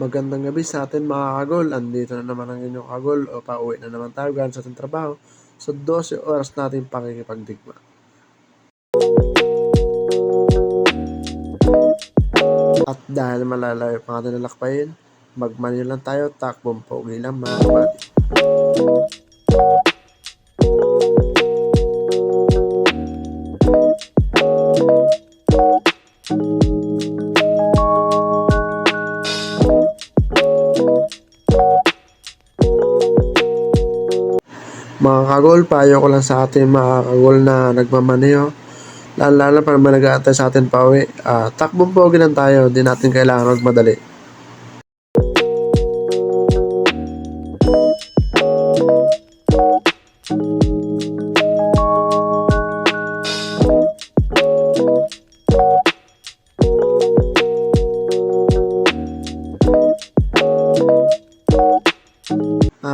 Magandang gabi sa atin mga kagol. Andito na naman ang inyong kagol o pauwi na naman tayo galing sa ating trabaho sa 12 oras natin pakikipagdigma. At dahil malalayo pa ating lalakbayin, magmanyo lang tayo, takbong pogi lang mga kabady. Mga kagol, payo ko lang sa ating mga kagol na nagmamaneho. Lalo pa naman nag-aantay sa atin pauwi. Takbong pogi lang tayo, di natin kailangan magmadali.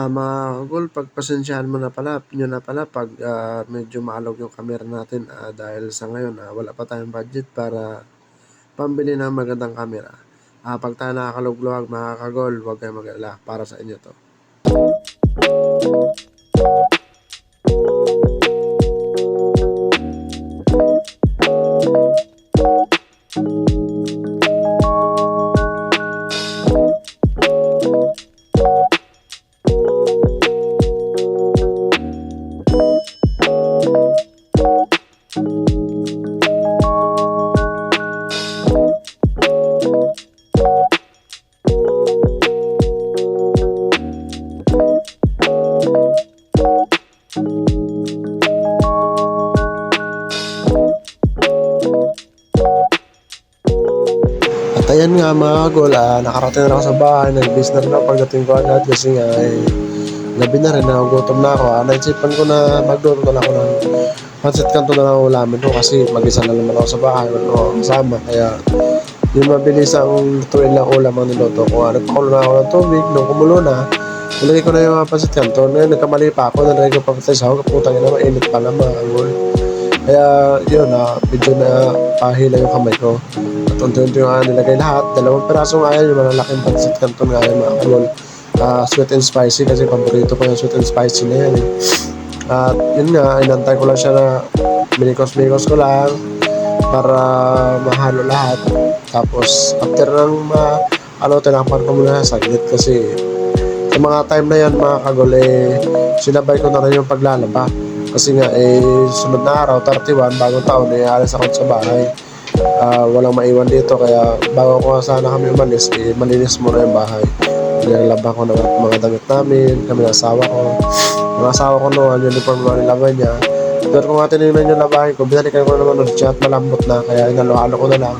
Mga kagol, pagpasensyahan mo na pala, pag medyo maalog yung camera natin dahil sa ngayon wala pa tayong budget para pambili ng magandang camera. Pag tayo nakakalugluwag mga kagol, huwag kayong mag-alala, para sa inyo to. At ayan nga mga kagol, nakarating na ako sa bahay, nag-bis na rin ako pagdating ko agad kasi nga gabi na rin, nagugutom na ako. Naisipan ko na magluto na lang ako ng pancit canton na lang ulamin ko kasi mag-isa na naman ako sa bahay, wala ako kasama. Kaya yung mabilis ang lutuin lang ulam ang niluto ko. Nagpakulo na ako ng tubig, nung kumulo na, nilagay ko na yung mga pancit canton. Ngayon nagkamali pa ako, nilagay ko pa sa sahog, putang ina, mainit pala mga kagol. Kaya yun, medyo na pahila yung kamay ko. At unti-unti yung nilagay lahat. 2 piraso nga yan, yung malalaking pancit canton nga yan mga kagol. Sweet and spicy kasi paborito ko yung sweet and spicy na yan. At yun nga, inantay ko lang siya na minikos-mikos ko lang para mahalo lahat. Tapos after ng tinapan ko muna saglit kasi sa mga time na yan mga kagol sinabay ko na rin yung paglalaba. Kasi nga sunod na araw, 31, bagong taon, alis ako sa bahay. Walang maiwan dito kaya bago ko sana kami umalis, malinis muna yung bahay. Nilalaba ko ng mga damit namin, kami ng asawa ko. Ang asawa ko noon, uniform na nilaban niya. Pero kung tinignan yung labahin ko, binalikan ko naman ng chat, malambot na, kaya inalo-halo ko na lang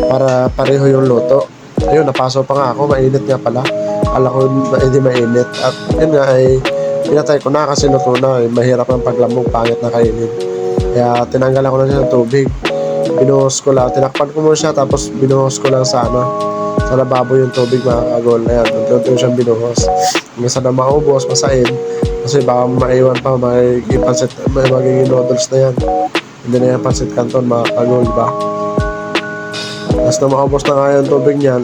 para pareho yung luto. Ayun, napaso pa nga ako, mainit nga pala. Akala ko hindi mainit. At yun nga pinatay ko na kasi luto na. Mahirap ang paglamog, pangit na kainin. Kaya tinanggalan ko na siya ng tubig. Binuhos ko lang, tinakpan ko muna siya, tapos binuhos ko lang sa lababo yung tubig mga kagol. Ayan, unti-unti siyang binuhos. Hanggang sa na maubos, masain. Kasi baka maiwan pa, magiging noodles na yan. Hindi na yan pancit canton mga kagol, diba? Tapos na maubos na nga yung tubig niyan,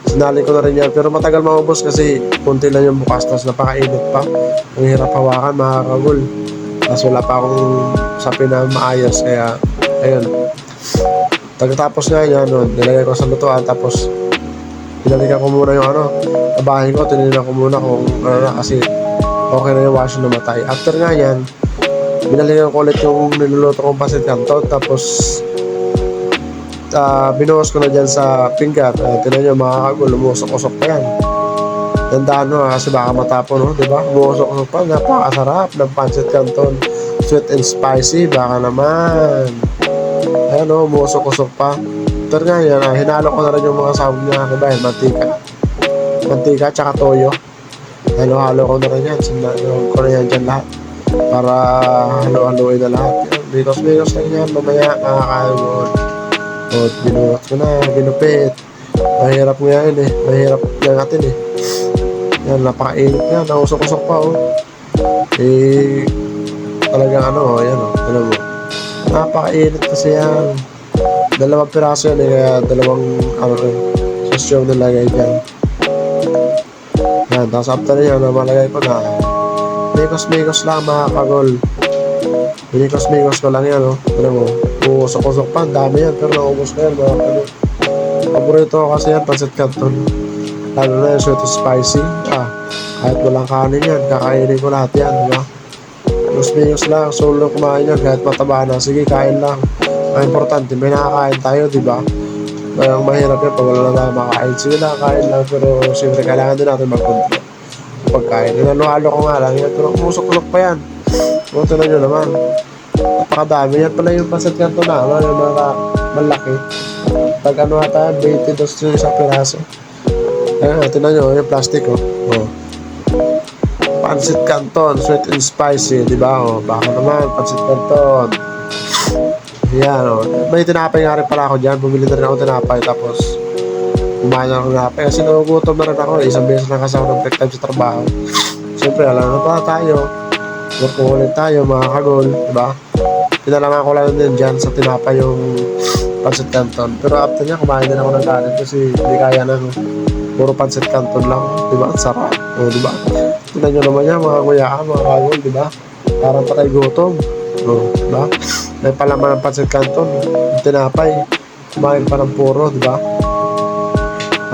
sinali ko na rin yan. Pero matagal maubos kasi kunti lang yung bukas, tapos napakainit pa. Ang hirap hawakan mga kagol. Tapos wala pa akong sapi na maayos, kaya ayun. Pagkatapos nga yan, nilagay ko sa lutuan, tapos pinalikan ko muna yung labahin ko, tinignan ko muna kung kasi okay na yung washer na matay. After nga yan, binalikan ko ulit yung niluluto kong pancit canton, tapos binuhos ko na dyan sa pinggan. Tinan nyo mga kagol, lumusok-usok pa yan. Tandaan kasi baka matapon, diba? Lumusok-usok pa, napakasarap ng pancit canton. Sweet and spicy, baka naman. Ayan lumusok-usok pa. Pero nga yan, hinalo ko na rin yung mga sahog niya, diba? Mantika tsaka toyo. Halo-halo ko na rin yan. Sinalo ko na yan dyan lahat para halo-haloin na lahat. Bigos-bigos lang yan, mamaya kakakain mo. Binuhat ko na, binupit. Mahirap nga yun mahirap langatin yan, napakainit nga, nausok-usok pa talagang yan alam mo, napakainit kasi yan. 2 piraso yan kaya 2 Tapos yung nilagay dyan. Yan, tapos after yan, malagay ko na mikos-mikos lang mga kagol. Minikos-mikos ko lang yan, no? Alam mo, usok-usok pa, ang dami yan, pero naubos ko yan mga kagol. Paborito ko kasi yan, pancit canton. Lalo na yung sweet and spicy. Kahit walang kanin yan, kakainin ko lahat yan, diba? Mikos-mikos lang, solo kumain yan, kahit mataba na, sige, kain lang. Ang importante, may nakakain tayo, diba? Ang mahirap yan, pag wala na tayo makain. Sige lang, kain lang, pero siyempre kailangan din natin mag-control. Pagkain, halo ko nga lang yan, pero umusok-usok pa yan. Buto na nyo naman. Napakadami yan pala yung pancit canton naman, yung mga malaki. Pag ano ata, 22 yung isang piraso. Ayan, tinan nyo, yung plastic, Pancit canton, sweet and spicy, di ba? Baka naman, pancit canton. Yan, may tinapay nga rin pala ako dyan. Bumili na rin ako tinapay, tapos kumain ako ng tinapay. Kasi nagugutom na rin ako. Isang beses lang kasi ako ng break time sa trabaho. Siyempre, alam na pa tayo. Work tayo, mga kagol, di ba? Pinalaman ko lang din dyan sa tinapay yung pancit canton. Pero after niya, kumain din ako ng kanin kasi hindi kaya ng puro pancit canton lang. Di ba? Sarap. Di ba? Tignan nyo naman yan, mga kuyaan, mga kagol, di ba? Parang patay gutom. Di ba? May palaman ng pancit canton, tinapay, kumain pa ng puro, di ba?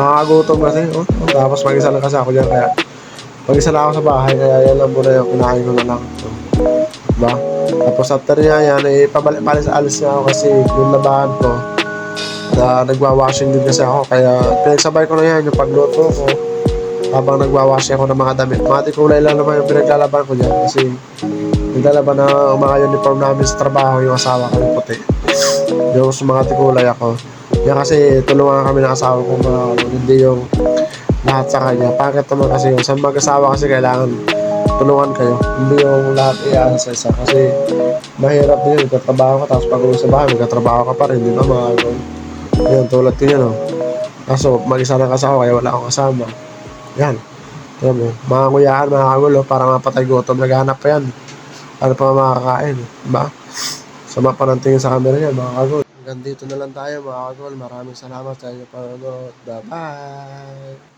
Nakakagutom kasi, tapos mag-isa lang kasi ako dyan, kaya mag-isa lang ako sa bahay, kaya yan lang muna yung kinain ko na lang. Diba? Tapos after niya yan, pabalik-alis niya ako kasi yung labahan ko, nagwa-washing din kasi ako, kaya pinagsabay ko na yan yung pagluto ko habang nagwa-washing ako ng mga damit. Mga kulay lang naman yung pinaglalaban ko dyan kasi naglalaban na mga uniform namin sa trabaho, yung asawa ko yung puti. Yung mga tikulay ako. Yan kasi tulungan kami ng asawa ko, hindi yung lahat sa kanya. Bakit naman kasi yun? Sa mag-asawa kasi kailangan tulungan kayo. Hindi yung lahat iyan sa isa. Kasi mahirap din yun. Magkatrabaho ka, tapos pag uwi sa bahay, magkatrabaho ka pa rin. Di ba mga agol? Yan, tulad ko yan, Kaso mag-isa lang kasi ako, kaya wala akong kasama. Yan. Alam mo, mga kuyaan, mga agol, para mapatay gutom. Naghahanap pa yan. Ano pa makakain, diba? Sama pa ng tingin sa camera yan, mga kagol. Hanggang dito na lang tayo, mga kagol. Maraming salamat sa inyo panonood. Bye-bye!